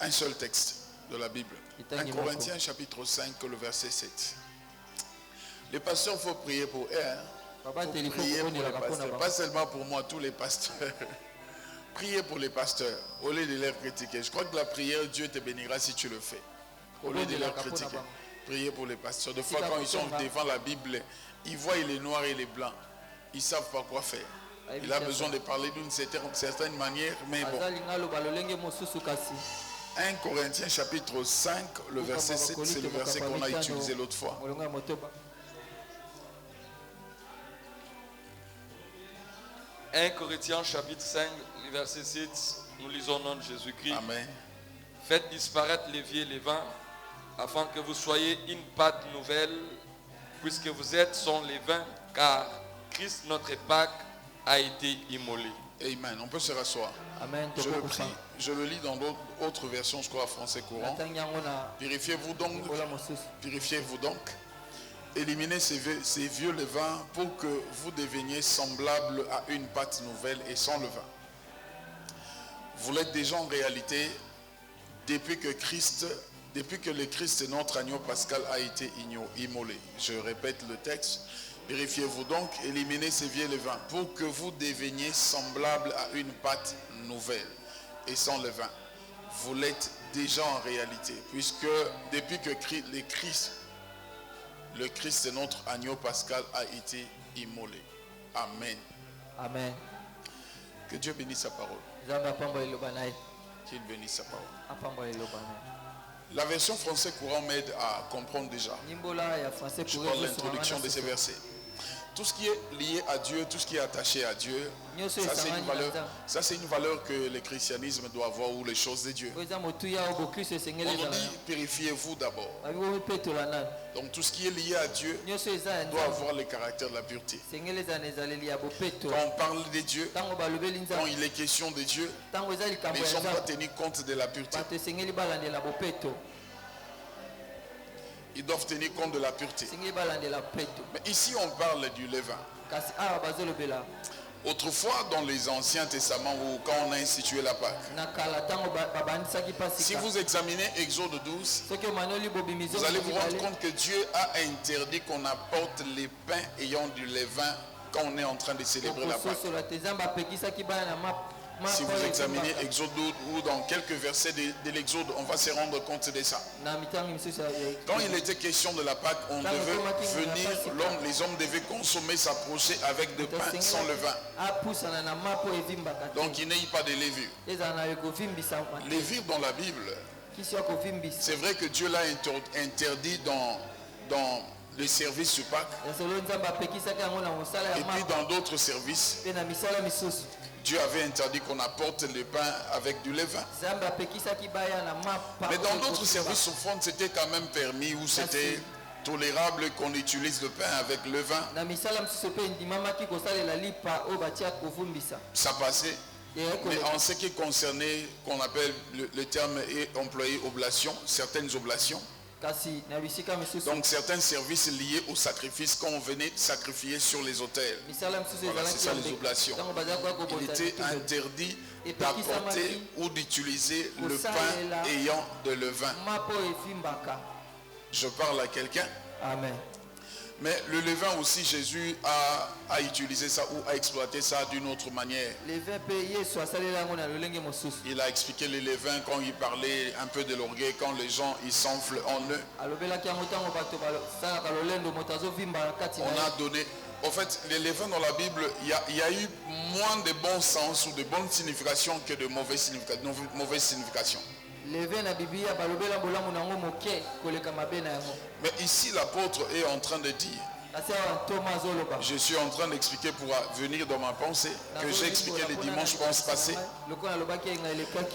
Un seul texte de la Bible. 1 Corinthiens chapitre 5, le verset 7. Les pasteurs, il faut prier pour eux. Faut prier pour les pasteurs. Pas seulement pour moi, tous les pasteurs. Priez pour les pasteurs au lieu de les critiquer. Je crois que la prière, Dieu te bénira si tu le fais. Au lieu de les critiquer. Priez pour les pasteurs. Des fois, quand ils sont devant la Bible, ils voient les noirs et les blancs. Ils ne savent pas quoi faire. Il a besoin de parler d'une certaine manière, mais bon. 1 Corinthiens chapitre 5, le verset 7, c'est le verset qu'on a utilisé l'autre fois. 1 Corinthiens chapitre 5, le verset 7, nous lisons au nom de Jésus-Christ. Amen. Faites disparaître les vieux levains, afin que vous soyez une pâte nouvelle, puisque vous êtes son levain, car Christ notre Pâque a été immolé. Amen. On peut se rasseoir. Amen. Je le lis dans d'autres versions, je crois, français courant. Purifiez-vous donc. Éliminez ces vieux levains pour que vous deveniez semblables à une pâte nouvelle et sans levain. Vous l'êtes déjà en réalité depuis que le Christ, notre agneau pascal, a été immolé. Je répète le texte. Purifiez-vous donc, éliminez ces vieux levains pour que vous deveniez semblables à une pâte nouvelle et sans levain. Vous l'êtes déjà en réalité, puisque depuis que le Christ, notre agneau pascal, a été immolé. Amen. Amen. Que Dieu bénisse sa parole. Qu'il bénisse sa parole. La version français courant m'aide à comprendre déjà. Je parle de l'introduction de ces versets. Tout ce qui est lié à Dieu, tout ce qui est attaché à Dieu, ça c'est une valeur que le christianisme doit avoir, ou les choses de Dieu. On nous dit, purifiez-vous d'abord. Donc tout ce qui est lié à Dieu doit avoir le caractère de la pureté. Quand on parle de Dieu, quand il est question de Dieu, les gens doivent tenir compte de la pureté. Ils doivent tenir compte de la pureté. Mais ici on parle du levain. Autrefois dans les anciens testaments, ou quand on a institué la Pâque, si vous examinez Exode 12, vous allez vous rendre compte que Dieu a interdit qu'on apporte les pains ayant du levain quand on est en train de célébrer la Pâque. Si vous examinez Exode ou dans quelques versets de l'Exode, on va se rendre compte de ça. Quand il était question de la Pâque, on devait venir, les hommes devaient consommer, s'approcher avec des pains sans levain. Donc il n'y a pas de levure. Levure dans la Bible, c'est vrai que Dieu l'a interdit dans les services du Pâque. Et puis dans d'autres services, Dieu avait interdit qu'on apporte le pain avec du levain. Mais dans d'autres services offrandes, c'était quand même permis, ou c'était tolérable qu'on utilise le pain avec le vin. Ça passait. Mais en ce qui concernait, qu'on appelle le terme est employé oblation, certaines oblations. Donc certains services liés au sacrifice quand on venait sacrifier sur les autels. Voilà, c'est ça les oblations. Il était interdit d'apporter ou d'utiliser le pain ayant de levain. Je parle à quelqu'un. Amen. Mais le levain aussi, Jésus a utilisé ça ou a exploité ça d'une autre manière. Il a expliqué le levain quand il parlait un peu de l'orgueil, quand les gens ils s'enflent en eux. On a donné. En fait, les levains dans la Bible, il y a eu moins de bon sens ou de bonnes significations que de mauvaises significations. Mais ici l'apôtre est en train de dire, je suis en train d'expliquer pour venir dans ma pensée, que j'ai expliqué le dimanche passé.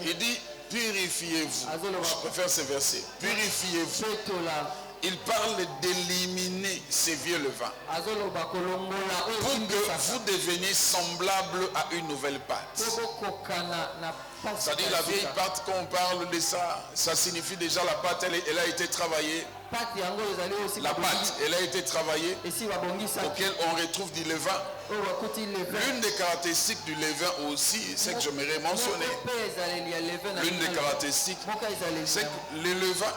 Il dit, purifiez-vous. Je préfère ce verset. Purifiez-vous. Il parle d'éliminer ces vieux levains pour que vous deveniez semblables à une nouvelle pâte. C'est-à-dire la vieille pâte, quand on parle de ça, ça signifie déjà la pâte, elle a été travaillée La pâte, elle a été travaillée, auquel on retrouve du levain. L'une des caractéristiques du levain aussi, c'est que je m'aurais mentionné. L'une des caractéristiques, c'est que le levain,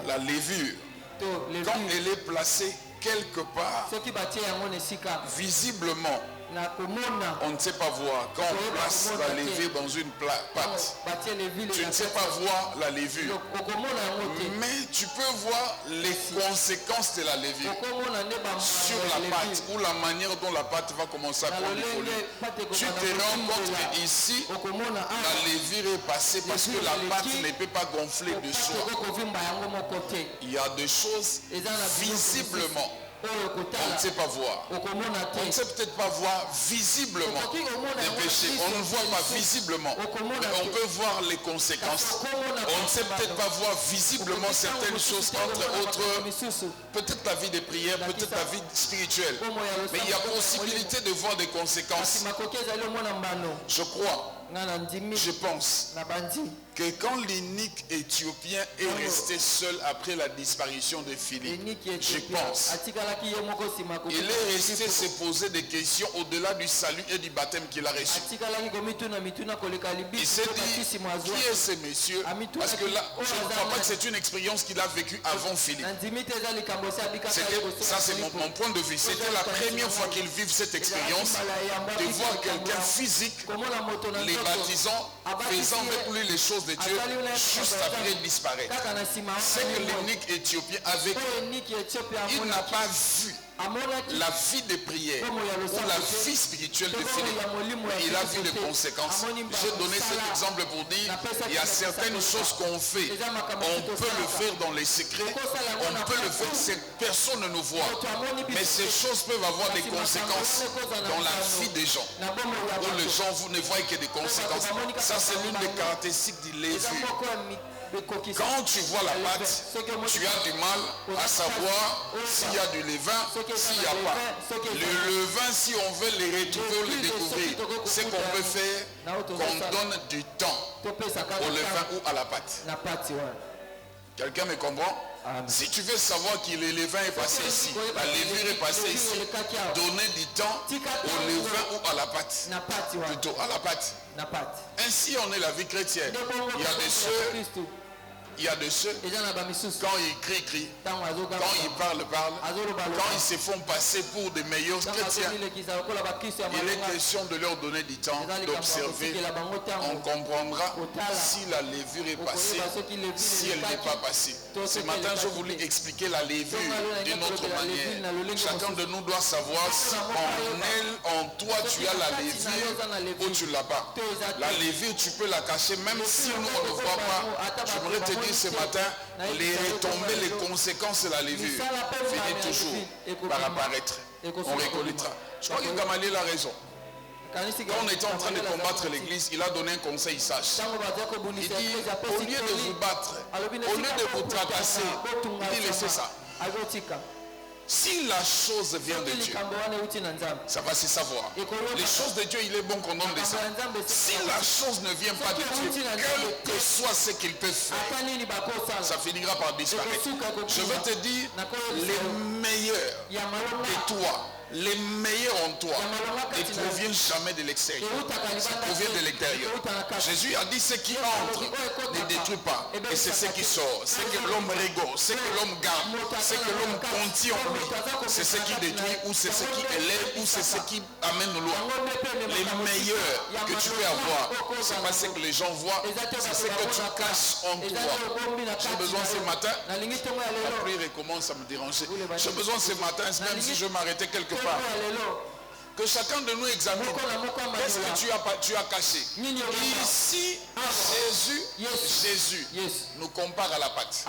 la levure, quand elle est placée quelque part, visiblement, on ne sait pas voir. Quand on place la levure dans une pâte, tu ne sais pas voir la levure. Mais tu peux voir les conséquences de la levure sur la pâte ou la manière dont la pâte va commencer à prendre. Tu te rends compte qu'ici, la levure est passée parce que la pâte ne peut pas gonfler de soi. Il y a des choses visiblement. On ne sait pas voir. On ne sait peut-être pas voir visiblement les péchés. On ne voit pas visiblement. Mais on peut voir les conséquences. On ne sait peut-être pas voir visiblement certaines choses, entre autres, peut-être la vie de prière, peut-être la vie spirituelle. Mais il y a possibilité de voir des conséquences. Je crois, je pense que quand l'eunuque éthiopien est resté seul après la disparition de Philippe, je pense, il est resté se poser des questions au-delà du salut et du baptême qu'il a reçu. Il s'est dit, qui est ce monsieur? Parce que là, je ne crois pas que c'est une expérience qu'il a vécue avant Philippe. Ça, c'est mon point de vue. C'était la première fois qu'il vit cette expérience de voir quelqu'un physique, les baptisant, faisant avec lui les choses de Dieu, juste après disparaître. C'est que l'eunuque éthiopien avec, il n'a pas vu la vie de prière ou la vie spirituelle de Philippe. Il a vu les conséquences. J'ai donné cet exemple pour dire, il y a certaines choses qu'on fait. On peut le faire dans les secrets. On peut le faire, personne ne nous voit. Mais ces choses peuvent avoir des conséquences dans la vie des gens. Où les gens, vous ne voyez que des conséquences. Ça, c'est l'une des caractéristiques du levure. Quand tu vois la pâte, tu as du mal à savoir s'il y a du levain, s'il n'y a pas. Le levain, si on veut les retrouver ou les découvrir, c'est qu'on peut faire, qu'on donne du temps au levain ou à la pâte. Quelqu'un me comprend? Si tu veux savoir que le levain est passé ici, la levure est passée ici, donner du temps au levain ou à la pâte. Plutôt à la pâte. Ainsi on est la vie chrétienne. Il y a de ceux, quand ils crient, quand ils parlent, quand ils se font passer pour des meilleurs chrétiens, il est question de leur donner du temps, d'observer. On comprendra si la levure est passée, si elle n'est pas passée. Ce matin, je voulais expliquer la levure d'une autre manière. Chacun de nous doit savoir si en toi tu as la levure ou tu ne l'as pas. La levure, tu peux la cacher, même si nous on ne voit pas. J'aimerais te dire ce matin, les retombées, les conséquences de la levure finit toujours par apparaître. On reconnaîtra. Je crois que Gamaliel a raison. Quand on était en train de combattre l'église, il a donné un conseil sage. Il dit, au lieu de vous battre, au lieu de vous tracasser, il dit laissez ça. Si la chose vient de Dieu, ça va se savoir. Les choses de Dieu, il est bon qu'on donne des ça. Si la chose ne vient pas de Dieu, quel que soit ce qu'il peut faire, ça finira par disparaître. Je veux te dire, les meilleurs de toi, les meilleurs en toi ne proviennent jamais de l'extérieur. Ça provient de l'intérieur. Jésus a dit ce qui entre ne détruit pas. Et c'est ce qui sort. C'est que l'homme rigole, c'est que l'homme garde, c'est que l'homme contient en lui. C'est ce qui détruit ou c'est ce qui élève ou c'est ce qui amène loin. Les meilleurs que tu peux avoir, c'est pas ce que les gens voient, c'est ce que tu caches en toi. J'ai besoin ce matin, la prière commence à me déranger. J'ai besoin ce matin, même si je m'arrêtais quelque part, que chacun de nous examine qu'est-ce que tu as caché. Ici, Jésus nous compare à la pâte.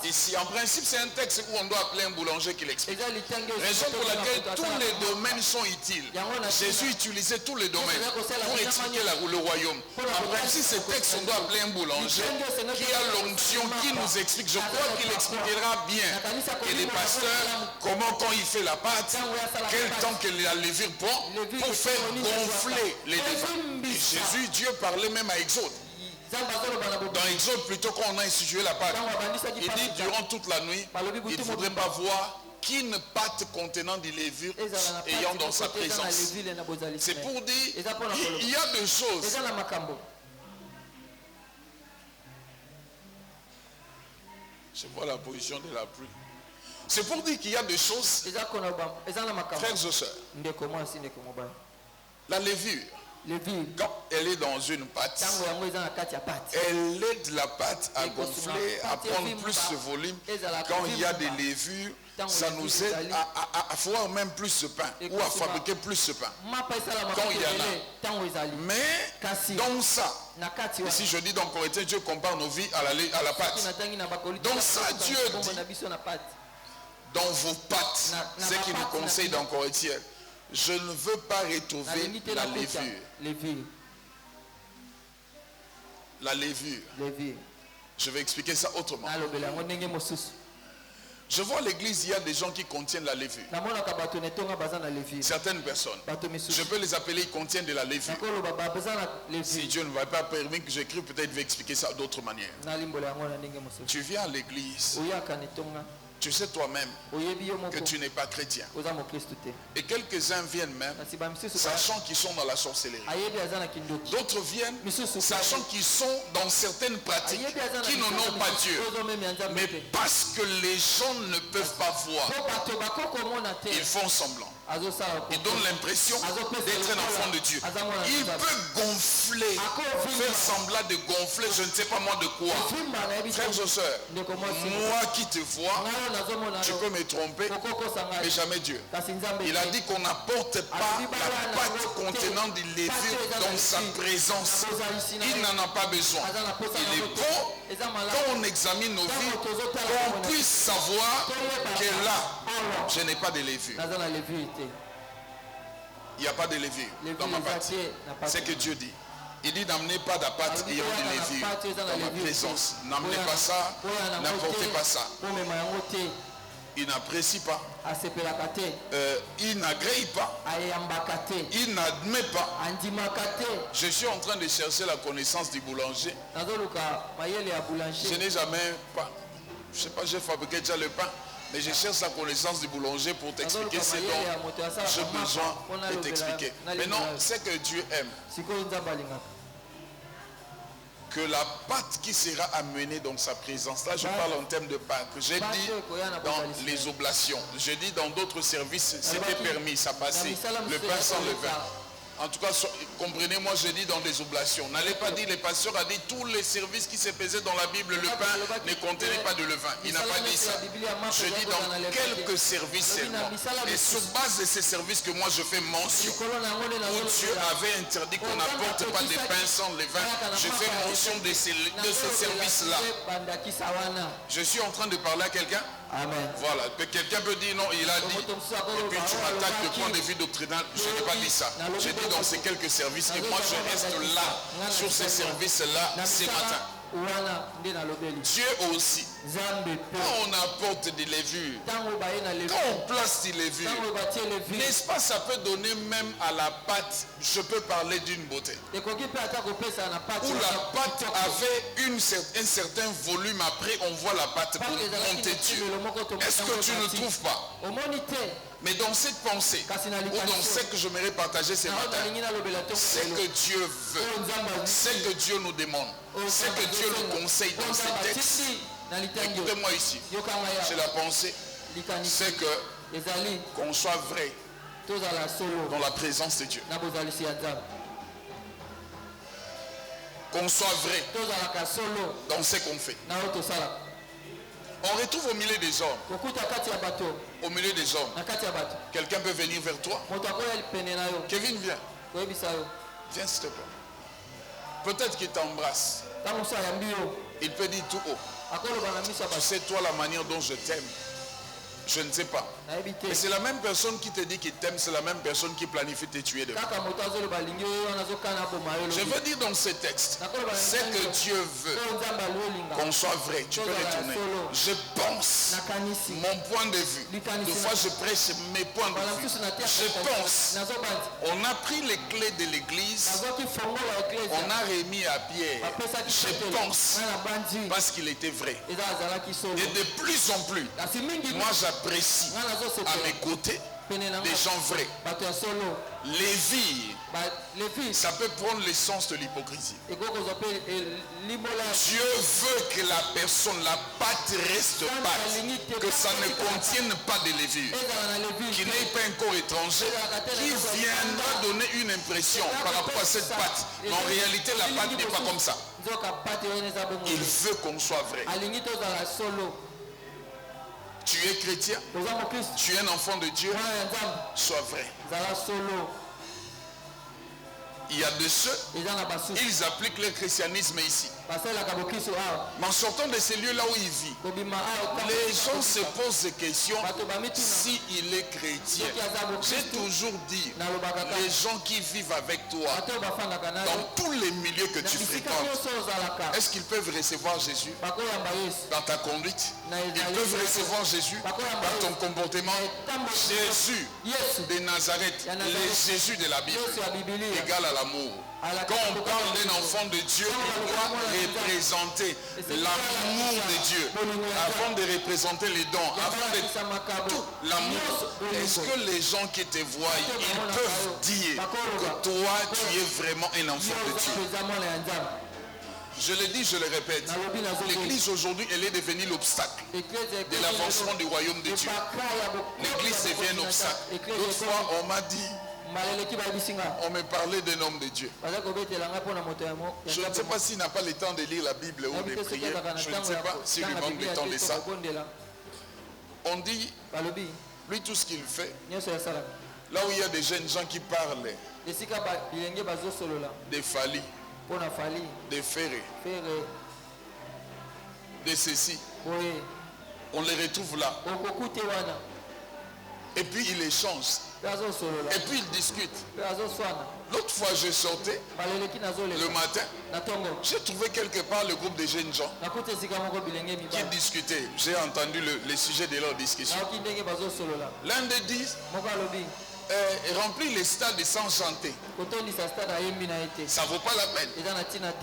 Ici, en principe, c'est un texte où on doit appeler un boulanger qui l'explique. Raison pour laquelle tous les domaines sont utiles. Jésus utilisait tous les domaines pour expliquer le royaume. En principe, ce texte, on doit appeler un boulanger qui a l'onction, qui nous explique. Je crois qu'il expliquera bien que les pasteurs, comment quand il fait la pâte, quel temps que la levure prend pour faire gonfler les levains. Et Jésus, Dieu parlait même à Exode. Dans Exode, plutôt quand on a institué la Pâque, il dit durant toute la nuit, il ne faudrait pas voir qu'une pâte contenant des levures ayant dans sa présence. C'est pour dire, il y a des choses. Je vois la position de la pluie. C'est pour dire qu'il y a des choses, frères et sœurs. La levure, quand elle est dans une pâte, elle aide la pâte à gonfler, à prendre plus de volume. Quand il y a des levures, ça nous aide à faire même plus de pain ou à fabriquer plus de pain. Quand il y en a. Mais dans ça, ici je dis dans Corinthiens, Dieu compare nos vies à la pâte. Donc ça, Dieu dit dans vos pâtes, ce qu'il nous conseille dans Corinthiens. Je ne veux pas retrouver la levure. La levure. Je vais expliquer ça autrement. Je vois à l'église, il y a des gens qui contiennent la levure. Certaines personnes, je peux les appeler, ils contiennent de la levure. Si Dieu ne va pas permettre que j'écrive, peut-être je vais expliquer ça d'autres manières. Tu viens à l'église. Tu sais toi-même que tu n'es pas chrétien. Et quelques-uns viennent même sachant qu'ils sont dans la sorcellerie. D'autres viennent sachant qu'ils sont dans certaines pratiques qui n'ont pas Dieu. Mais parce que les gens ne peuvent pas voir, ils font semblant. Il donne l'impression d'être un enfant de Dieu. Il peut gonfler, faire semblant de gonfler, je ne sais pas moi de quoi. Frères et sœurs, moi qui te vois, tu peux me tromper, mais jamais Dieu. Il a dit qu'on n'apporte pas la pâte contenant des levures dans sa présence. Il n'en a pas besoin. Il est bon, quand on examine nos vies, qu'on puisse savoir que là, je n'ai pas de levure. Il n'y a pas de levure dans ma pâte. C'est que Dieu dit. Il dit n'amenez pas de pâte ayant des levures dans ma présence. N'amenez pas ça, n'apportez pas ça. Il n'apprécie pas. Il n'agrée pas. Il n'admet pas. Je suis en train de chercher la connaissance du boulanger. Je n'ai jamais pas. Je ne sais pas, j'ai fabriqué déjà le pain. Mais je cherche la connaissance du boulanger pour t'expliquer ce dont j'ai besoin de t'expliquer. Maintenant, c'est que Dieu aime. Que la pâte qui sera amenée dans sa présence, là je parle en termes de Pâques, j'ai dit dans les oblations, j'ai dit dans d'autres services, c'était permis, ça passait, le pain sans le vin. En tout cas, comprenez-moi, je dis dans les oblations. N'allez pas dire, le pasteur a dit tous les services qui se faisaient dans la Bible, le pain ne contenait pas de levain. Il n'a pas dit ça. Je dis dans quelques services seulement. Et sur base de ces services que moi je fais mention, où Dieu avait interdit qu'on n'apporte pas de pain sans levain, je fais mention de ce service-là. Je suis en train de parler à quelqu'un. Amen. Voilà, quelqu'un peut dire non, il a dit, et puis tu m'attaques de point de vue doctrinal, je n'ai pas dit ça. J'ai dit dans ces quelques services, et moi je reste là, sur ces services-là, ce matin. Dieu aussi, quand on apporte des levures, quand on place des levures, n'est-ce pas, ça peut donner même à la pâte, je peux parler d'une beauté. Où la pâte avait un certain volume, après on voit la pâte pour monter Dieu. Est-ce que tu ne trouves pas? Mais dans cette pensée, ou dans ce que je m'aimerais partager ce matin, c'est que Dieu veut, c'est que Dieu nous demande, c'est que Dieu nous conseille dans ces textes. Écoutez-moi ici, c'est la pensée, c'est que qu'on soit vrai dans la présence de Dieu. Qu'on soit vrai dans ce qu'on fait. On retrouve au milieu des hommes. Au milieu des hommes. Quelqu'un peut venir vers toi. Kevin, viens. Viens s'il te plaît. Peut-être qu'il t'embrasse. Il peut dire tout haut. Tu sais toi la manière dont je t'aime. Je ne sais pas. Mais c'est la même personne qui te dit qu'il t'aime, c'est la même personne qui planifie te tuer demain. Je veux dire dans ce texte, c'est que Dieu veut qu'on soit vrai. Tu peux retourner. Je pense, mon point de vue. Des fois je prêche mes points de vue. Je pense, on a pris les clés de l'église, on a remis à Pierre. Je pense, parce qu'il était vrai. Et de plus en plus, moi j'apprécie à mes côtés des gens vrais. Lévi, ça peut prendre l'essence de l'hypocrisie. Dieu veut que la personne, la pâte reste pâte, que ça ne contienne pas de levure, qu'il n'ait pas un corps étranger, qui viendra donner une impression par rapport à cette pâte. Mais en réalité, la pâte n'est pas comme ça. Il veut qu'on soit vrai. Tu es chrétien, tu es un enfant de Dieu, sois vrai. Il y a de ceux, ils appliquent le christianisme ici. Mais en sortant de ces lieux-là où il vit, les gens se posent des questions s'il est chrétien. J'ai toujours dit, les gens qui vivent avec toi, dans tous les milieux que tu fréquentes, est-ce qu'ils peuvent recevoir Jésus dans ta conduite? Ils peuvent recevoir Jésus dans ton comportement. Jésus de Nazareth, le Jésus de la Bible, égal à l'amour. Quand on parle d'un enfant de Dieu, il doit représenter l'amour de Dieu avant de représenter les dons, avant de tout l'amour. Est-ce que les gens qui te voient, ils peuvent dire que toi, tu es vraiment un enfant de Dieu? Je le dis, je le répète. L'église aujourd'hui, elle est devenue l'obstacle de l'avancement du royaume de Dieu. L'église devient un obstacle. L'autre fois, on m'a dit, on me parlait d'un homme de Dieu. Je ne sais pas s'il n'a pas le temps de lire la Bible ou de prier. Je ne sais pas s'il lui manque le temps de ça. On dit, lui tout ce qu'il fait, là où il y a des jeunes gens qui parlent des Fali, des Ferré, de ceci, on les retrouve là. Et puis il échange. Et puis ils discutent. L'autre fois je sortais le matin, j'ai trouvé quelque part le groupe de jeunes gens qui discutaient. J'ai entendu le sujet de leur discussion. L'un d'eux dit, remplir les stades sans chanter, ça ne vaut pas la peine.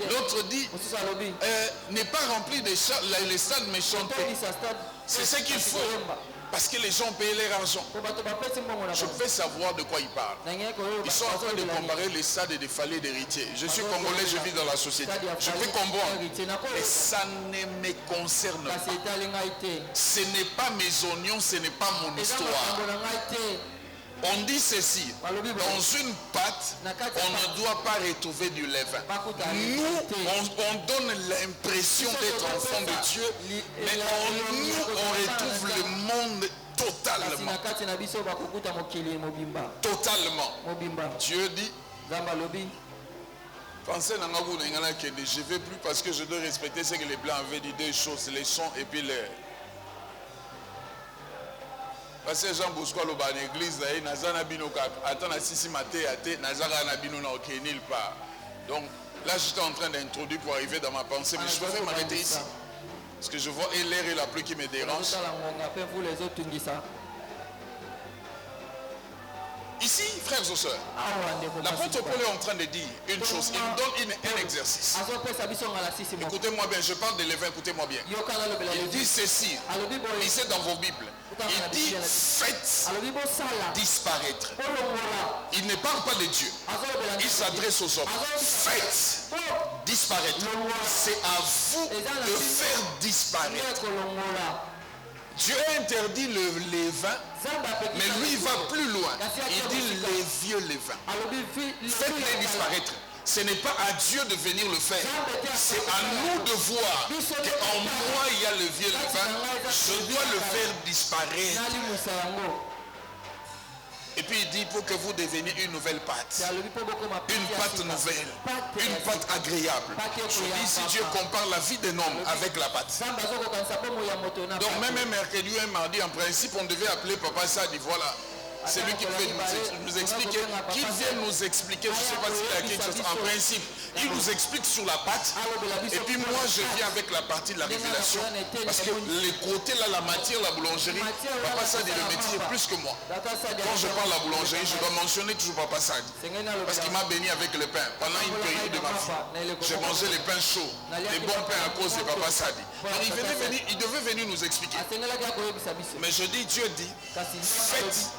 L'autre dit, n'est pas remplir les stades mais chanter. C'est ce qu'il faut. Parce que les gens payent leur argent. Je peux savoir de quoi ils parlent. Ils sont en train de comparer les stades des fallets d'héritiers. Je suis congolais, je vis dans la société. Je peux comprendre. Mais ça ne me concerne pas. Ce n'est pas mes oignons, ce n'est pas mon histoire. On dit ceci, dans une pâte, on ne doit pas retrouver du levain. Nous, on donne l'impression d'être enfant de Dieu, mais en nous, on retrouve le monde totalement. Totalement. Dieu dit, pensez dans je ne vais plus parce que je dois respecter ce que les Blancs avaient dit, deux choses, les sons et puis les... Parce que Jean Bosco a l'église, donc là j'étais en train d'introduire pour arriver dans ma pensée, mais je devrais m'arrêter ici. Parce que je vois l'air et la pluie qui me dérangent. Ici, frères et sœurs, l'apôtre Paul est en train de dire une chose, il nous donne un exercice. Écoutez-moi bien, je parle de levain, écoutez-moi bien. Il dit ceci, lisez dans vos Bibles. Il dit faites disparaître. Il ne parle pas de Dieu. Il s'adresse aux hommes. Faites disparaître. C'est à vous de faire disparaître. Dieu interdit le levain, mais lui va plus loin. Il dit les vieux levains. Faites-les disparaître. Ce n'est pas à Dieu de venir le faire. C'est à nous de voir qu'en moi il y a le vieux levain. Je dois le faire disparaître. Et puis il dit pour que vous deveniez une nouvelle pâte. Une pâte nouvelle. Une pâte agréable. Je dis si Dieu compare la vie d'un homme avec la pâte. Donc même un mercredi ou un mardi, en principe, on devait appeler Papa Sadi. Voilà. C'est lui qui pouvait nous expliquer, qu'il vient nous expliquer, je ne sais pas s'il y a quelque chose, en principe, il nous explique sur la pâte, et puis moi je viens avec la partie de la révélation, parce que les côtés là, la matière, la boulangerie, Papa Sadi le métier est plus que moi. Quand je parle de la boulangerie, je dois mentionner toujours Papa Sadi, parce qu'il m'a béni avec le pain. Pendant une période de ma vie, j'ai mangé les pains chauds, les bons pains à cause de Papa Sadi. Donc il devait venir nous expliquer. Mais je dis, Dieu dit, faites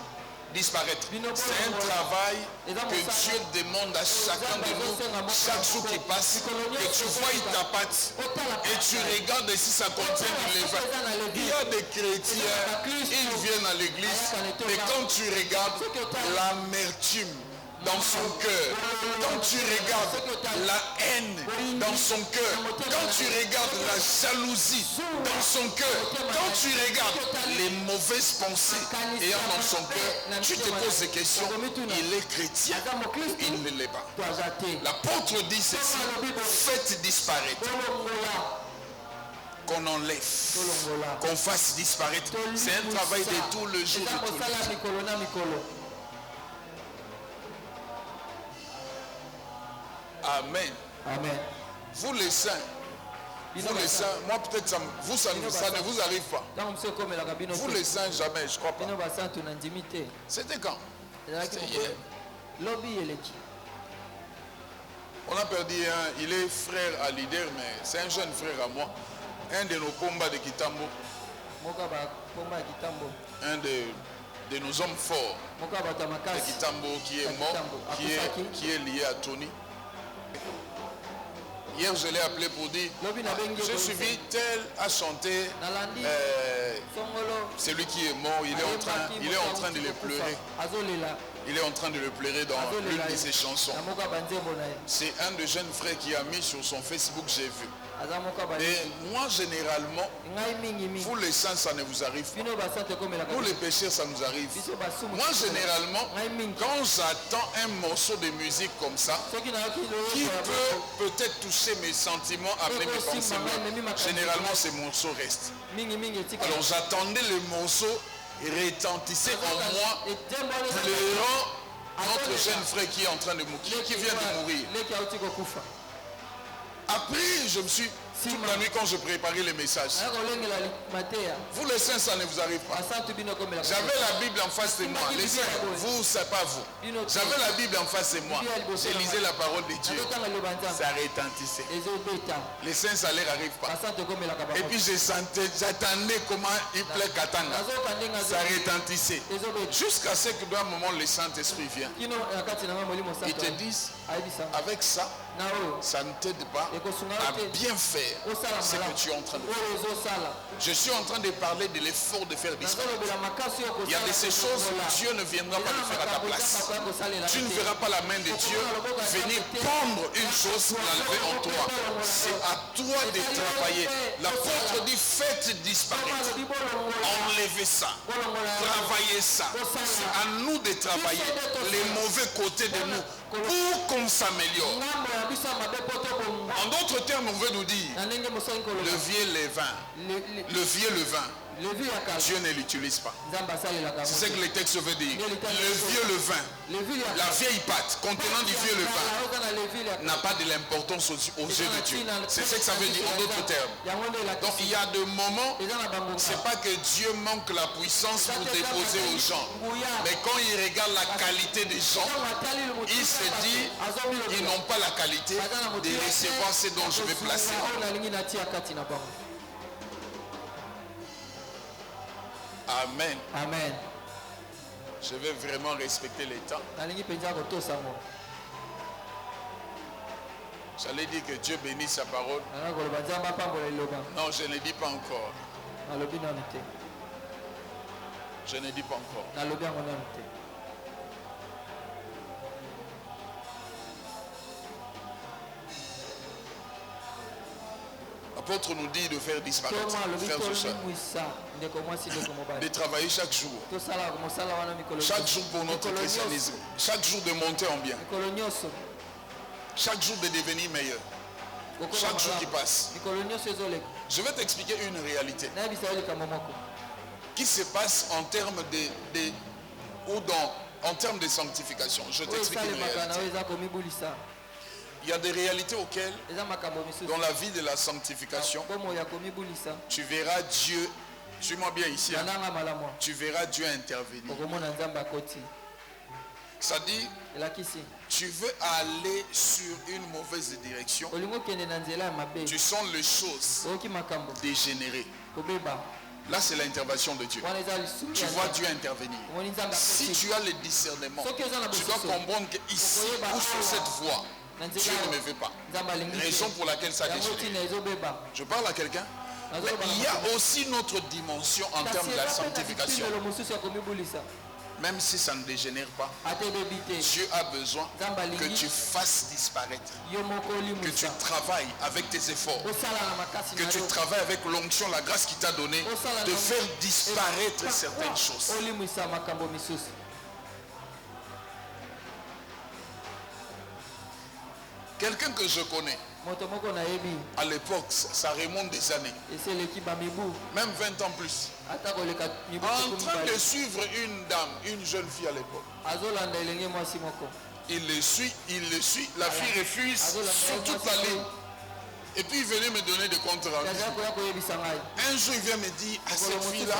disparaître. C'est un travail que Dieu demande à chacun de nous chaque jour qui passe, que tu vois ta pâte et tu regardes si ça contient du levain. Il y a des chrétiens, ils viennent à l'église, mais quand tu regardes l'amertume dans son cœur, quand tu regardes la haine dans son cœur, quand tu regardes la jalousie dans son cœur, quand tu regardes les mauvaises pensées ayant dans son cœur, tu te poses des questions. Il est chrétien, il ne l'est pas. L'apôtre dit ceci, faites disparaître, qu'on enlève, qu'on fasse disparaître. C'est un travail de tout le jour, de tout le jour. Amen. Amen. Vous les saints, moi peut-être ça ne vous arrive pas. Vous les saints, jamais, je crois pas. C'était quand? C'était hier. On a perdu un, il est frère à leader, mais c'est un jeune frère à moi. Un de nos combats de Kitambo. Un de nos hommes forts de Kitambo qui est mort, qui est lié à Tony. Hier, je l'ai appelé pour dire, j'ai suivi tel à chanter, celui qui est mort, il est en train de le pleurer. Il est en train de le pleurer dans l'une de ses chansons. C'est un des jeunes frères qui a mis sur son Facebook, j'ai vu. Et moi, généralement, vous les saints, ça ne vous arrive pas. Nous les pécheurs, ça nous arrive. Moi, généralement, quand j'attends un morceau de musique comme ça, qui peut peut-être toucher mes sentiments, amener mes pensées, généralement, ces morceaux restent. Alors, j'attendais le morceau retentissait en moi, pleurant notre jeune frère qui est en train de mourir, qui vient de mourir. Après, je me suis, toute la nuit quand je préparais les messages, vous les saints, ça ne vous arrive pas. J'avais la Bible en face de moi. Les saints, vous, c'est pas vous. J'avais la Bible en face de moi. J'ai lisé la parole de Dieu. Ça retentissait. Les saints, ça ne leur arrive pas. Et puis j'attendais comment il plaît Katanga. Ça retentissait. Jusqu'à ce que d'un moment, le Saint-Esprit vient. Ils te disent, avec ça, ça ne t'aide pas à bien faire ce que tu es en train de faire. Je suis en train de parler de l'effort de faire disparaître. Il y a de ces choses où Dieu ne viendra pas le faire à ta place. Tu ne verras pas la main de Dieu venir prendre une chose, l'enlever en toi. C'est à toi de travailler. L'apôtre dit faites disparaître. Enlevez ça. Travaillez ça. C'est à nous de travailler les mauvais côtés de nous pour qu'on s'améliore. En d'autres termes, on veut nous dire le vieux levain. Le vieux levain. Dieu ne l'utilise pas. C'est ce que le texte veut dire. Le vieux levain, la vieille pâte contenant du vieux levain n'a pas de l'importance aux yeux de Dieu. C'est ce que ça veut dire en d'autres termes. Donc il y a des moments, c'est pas que Dieu manque la puissance pour déposer aux gens. Mais quand il regarde la qualité des gens, il se dit, ils n'ont pas la qualité de recevoir ce dont je vais placer. Amen. Amen. Je vais vraiment respecter les temps. J'allais dire que Dieu bénisse sa parole. Non, je ne dis pas encore. Je ne dis pas encore. L'apôtre nous dit de faire disparaître, frères et sœurs, de travailler chaque jour pour notre christianisme, chaque jour de monter en bien, chaque jour de devenir meilleur, chaque jour qui passe. Je vais t'expliquer une réalité qui se passe en termes en termes de sanctification. Je t'explique une réalité. Il y a des réalités auxquelles, dans la vie de la sanctification, tu verras Dieu, suis-moi bien ici, hein, tu verras Dieu intervenir. Ça dit, tu veux aller sur une mauvaise direction, tu sens les choses dégénérer. Là, c'est l'intervention de Dieu. Tu vois Dieu intervenir. Si tu as le discernement, tu dois comprendre qu'ici ou sur cette voie, Dieu ne me veut pas. Raison pour laquelle ça dégénère. Je parle à quelqu'un. Mais il y a aussi notre dimension en termes de la sanctification. Même si ça ne dégénère pas, Dieu a besoin que tu fasses disparaître, que tu travailles avec tes efforts, que tu travailles avec l'onction, la grâce qu'il t'a donnée, de faire disparaître certaines choses. Quelqu'un que je connais, à l'époque, ça remonte des années, même 20 ans plus, en train de suivre une dame, une jeune fille à l'époque. Il le suit, la fille refuse sur toute la ligne. Et puis il venait me donner des comptes rendus. Un jour il vient me dire, à cette fille-là,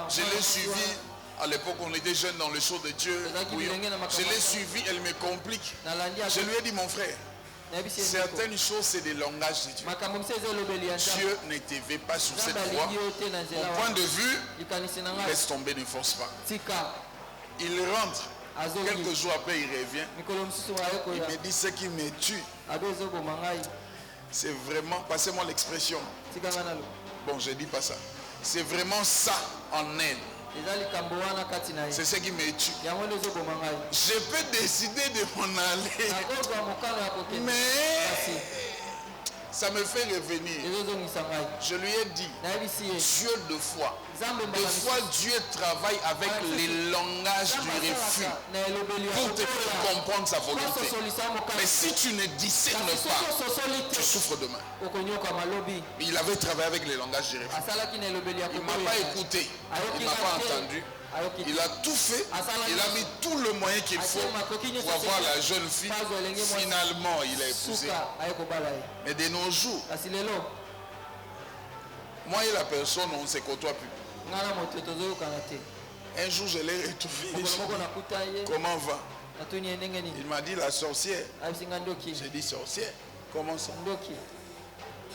je l'ai suivie. À l'époque on était jeunes dans le show de Dieu. Je l'ai suivie, elle me complique. Je lui ai dit, mon frère, certaines choses c'est des langages de Dieu. Dieu ne te veut pas sur cette voie. Au point de vue, laisse tomber, ne force pas. Il rentre. Quelques jours après il revient. Il me dit ce qui me tue. C'est vraiment, passez-moi l'expression. Bon, je dis pas ça. C'est vraiment ça en elle. C'est ce qui me tue. Je peux décider de m'en aller, mais ça me fait revenir. Je lui ai dit, Dieu de foi. Des fois Dieu travaille avec les langages du refus pour te faire comprendre sa volonté. Mais si tu ne discernes pas, tu souffres demain. Il avait travaillé avec les langages du refus. Il ne m'a pas écouté, il ne m'a pas entendu. Il a tout fait, il a mis tout le moyen qu'il faut pour avoir la jeune fille. Finalement, il a épousé. Mais de nos jours, moi et la personne, on ne se côtoie plus. Un jour, je l'ai retrouvé. Comment va? Il m'a dit la sorcière. J'ai dit sorcière. Comment ça?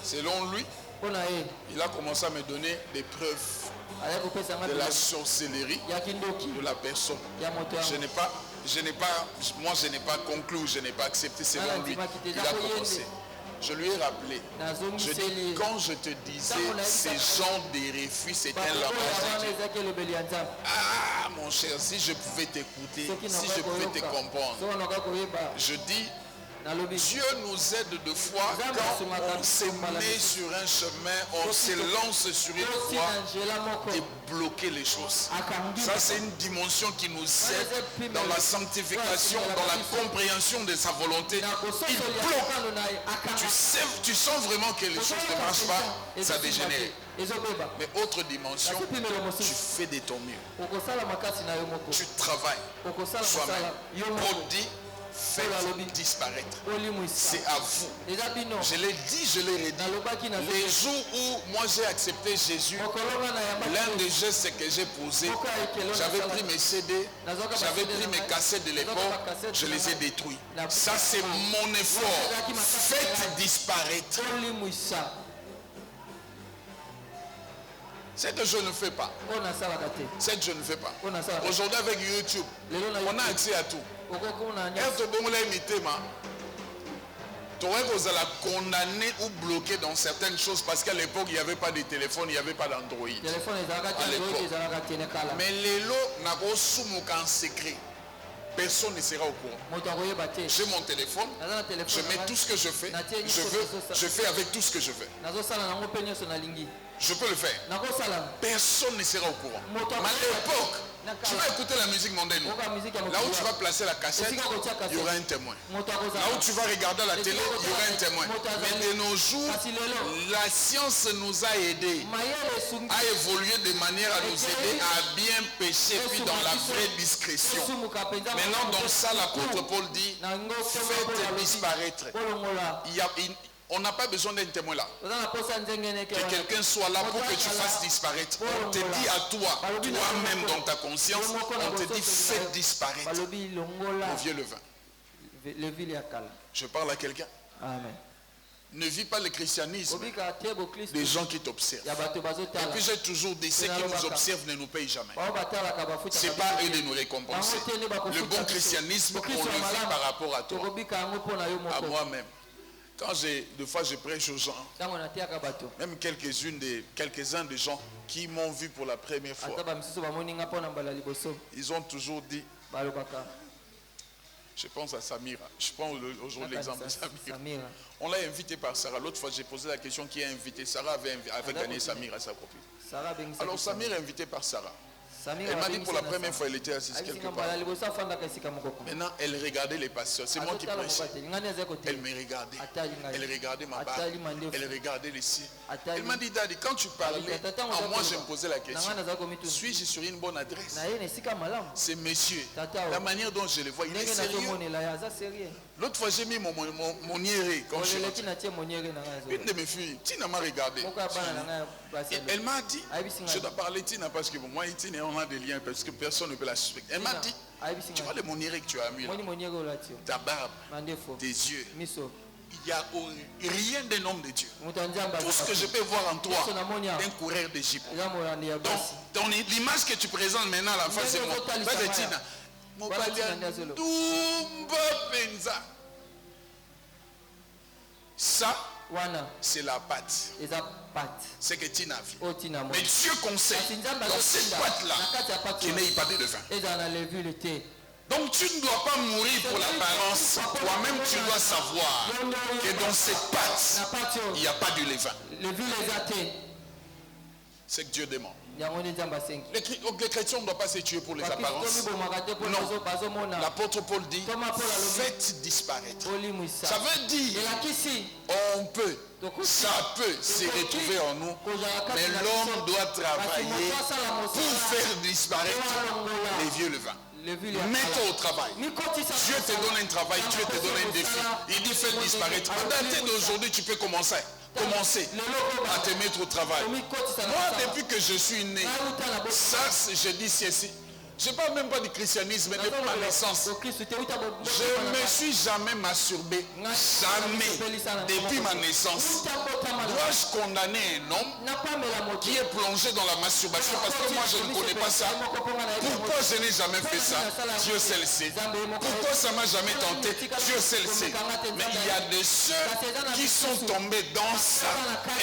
Selon lui, il a commencé à me donner des preuves de la sorcellerie de la personne. Je n'ai pas conclu, je n'ai pas accepté selon lui. Il a commencé. Je lui ai rappelé. Je dis, quand je te disais ces gens des refus, c'est un langage de Dieu. Ah mon cher, si je pouvais t'écouter, si je pouvais te comprendre. Je dis, Dieu nous aide de fois quand on s'est mis sur un chemin, on se lance sur une voie et bloquer les choses. Ça c'est une dimension qui nous aide dans la sanctification, dans la compréhension de sa volonté. Il bloque. Tu sens vraiment que les choses ne marchent pas, ça dégénère. Mais autre dimension, tu fais de ton mieux. Tu travailles soi-même. Produit. Faites disparaître. C'est à vous. Je l'ai dit, je l'ai redit. Les jours où moi j'ai accepté Jésus, l'un des gestes que j'ai posé, j'avais pris mes CD, j'avais pris mes cassettes de l'époque, je les ai détruits. Ça c'est mon effort. Faites disparaître. C'est que je ne fais pas. C'est que je ne fais pas. Aujourd'hui avec YouTube, on a accès à tout. Tu aurais condamné ou bloqué dans certaines choses parce qu'à l'époque il n'y avait pas de téléphone, il n'y avait pas d'Android. Mais les lots n'a pas soumouka en secret. personne ne sera au courant. J'ai mon téléphone, je mets tout ce que je fais, je fais avec tout ce que je veux. Je peux le faire. Personne ne sera au courant. Mais à l'époque, tu vas écouter la musique mondaine. Là où tu vas placer la cassette, il y aura un témoin. Là où tu vas regarder la télé, il y aura un témoin. Mais de nos jours, la science nous a aidés à évoluer de manière à nous aider à bien pécher, puis dans la vraie discrétion. Maintenant, dans ça, l'apôtre Paul dit, faites disparaître. On n'a pas besoin d'un témoin là. Que quelqu'un soit là pour que tu fasses disparaître. On te dit à toi, toi-même dans ta conscience, on te dit faites disparaître. Mon vieux levain. Je parle à quelqu'un. Ne vis pas le christianisme des gens qui t'observent. Et puis j'ai toujours dit, ceux qui nous observent ne nous payent jamais. Ce n'est pas eux de nous récompenser. Le bon christianisme, on le vit par rapport à toi, à moi-même. Quand des fois je prêche aux gens, même quelques-uns des gens qui m'ont vu pour la première fois, ils ont toujours dit, je pense à Samira, je prends aujourd'hui l'exemple de Samira. On l'a invité par Sarah. L'autre fois j'ai posé la question qui a invité. Sarah avait gagné Samira à sa copine. Alors Samira est invitée par Sarah. Elle m'a dit pour la première fois, elle était assise quelque part. Maintenant, elle regardait les pasteurs. C'est moi qui prêchais. Elle me regardait. Elle regardait ma barbe. Elle regardait les signes. Elle m'a dit, Daddy, quand tu parlais, moi je me posais la question. Suis-je sur une bonne adresse? C'est monsieur. La manière dont je le vois, il est sérieux. L'autre fois, j'ai mis mon niéré. Une de mes filles, Tina m'a regardé. Elle m'a dit, je dois parler Tina parce que moi et Tina, on a des liens parce que personne ne peut la suspecter. Elle m'a dit, tu vois le moniéré que tu as mis là, ta barbe, tes yeux, il n'y a rien d'un homme de Dieu. Tout ce que je peux voir en toi, d'un coureur d'Égypte. Donc l'image que tu présentes maintenant à la face de moi, c'est Tina. Ça, c'est la pâte. C'est que Tina a vu. Mais Dieu conseille dans cette pâte-là qu'il n'y ait pas de levain. Donc tu ne dois pas mourir pour l'apparence. Toi-même tu dois savoir que dans cette pâte, il n'y a pas de levain. C'est que Dieu demande. Les chrétiens ne doivent pas se tuer pour les apparences. Non. L'apôtre Paul dit, faites disparaître. Ça veut dire, ça peut se retrouver en nous, mais l'homme doit travailler pour faire disparaître les vieux levains. Mets-toi au travail. Dieu te donne un travail, Dieu te donne un défi. Il dit faites disparaître. À dater d'aujourd'hui, tu peux commencer à te mettre au travail. Moi, depuis que je suis né, ça, je dis ceci. Je ne parle même pas du christianisme, mais depuis ma naissance. Je ne me suis jamais masturbé. Jamais. Depuis ma naissance. Dois-je condamner un homme qui est plongé dans la masturbation? Parce que moi, je ne connais pas ça. Pourquoi je n'ai jamais fait ça? Dieu seul sait. Pourquoi ça ne m'a jamais tenté? Dieu seul sait. Mais il y a de ceux qui sont tombés dans ça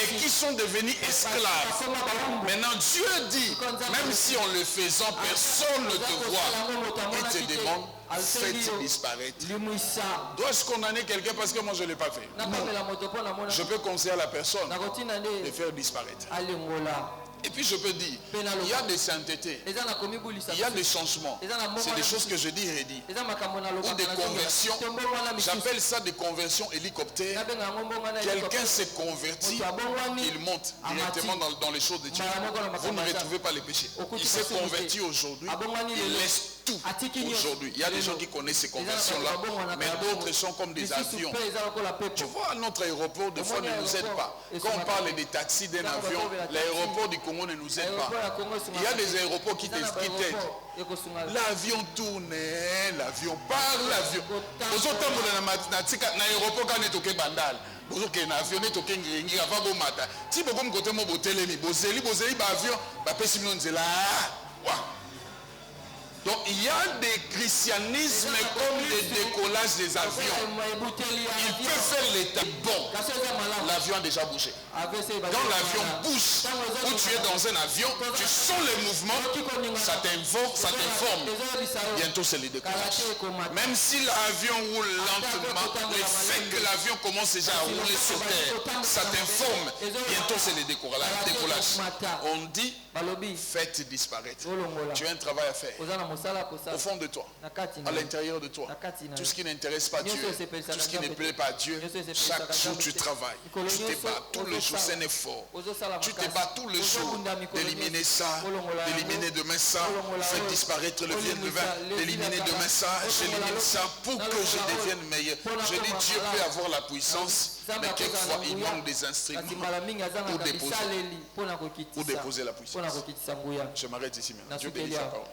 et qui sont devenus esclaves. Maintenant, Dieu dit, même si en le faisant, personne ne te voit, il te demande, faites disparaître. Dois-je condamner quelqu'un parce que moi je ne l'ai pas fait? Non. Je peux conseiller à la personne de faire disparaître. Et puis je peux dire, il y a des saintetés, il y a des changements, c'est des choses que je dis et redis, ou des conversions, j'appelle ça des conversions hélicoptères. Quelqu'un s'est converti, il monte directement dans les choses de Dieu. Vous ne retrouvez pas les péchés. Il s'est converti aujourd'hui, il laisse tout aujourd'hui. Il y a des gens qui connaissent ces conversions-là, mais d'autres sont comme des avions. Tu vois, notre aéroport, des fois, ne nous aide pas. Quand on parle des taxis d'un avion, l'aéroport du Congo ne nous aide pas. Il y a des aéroports qui t'aident. L'avion tourne, l'avion parle, l'avion. L'aéroport quand on est bandal. Bozoke na avion neto kengi avant bomata. Ti bokom kote mo botelemi bozeli ba avion ba pesi mino nzela. Wa. Donc il y a des christianismes comme le décollage des avions. Il peut faire l'état bon. L'avion a déjà bougé. Quand l'avion bouge, ou tu es dans un avion, tu sens les mouvements, ça t'informe. Bientôt c'est le décollage. Même si l'avion roule lentement, le fait que l'avion commence déjà à rouler sur terre, ça t'informe. Bientôt c'est le décollage. On dit, faites disparaître. Tu as un travail à faire. Au fond de toi, à l'intérieur de toi, tout ce qui n'intéresse pas Dieu, tout ce qui ne plaît pas à Dieu, chaque jour tu travailles. Tu te bats tout le jour, c'est un effort. Tu te bats tout le jour d'éliminer ça, d'éliminer demain ça, faire disparaître le vieux levain, d'éliminer demain ça, j'élimine ça pour que je devienne meilleur. Je dis Dieu peut avoir la puissance, mais quelquefois il manque des instruments pour déposer la puissance. Je m'arrête ici maintenant. Dieu bénisse sa parole.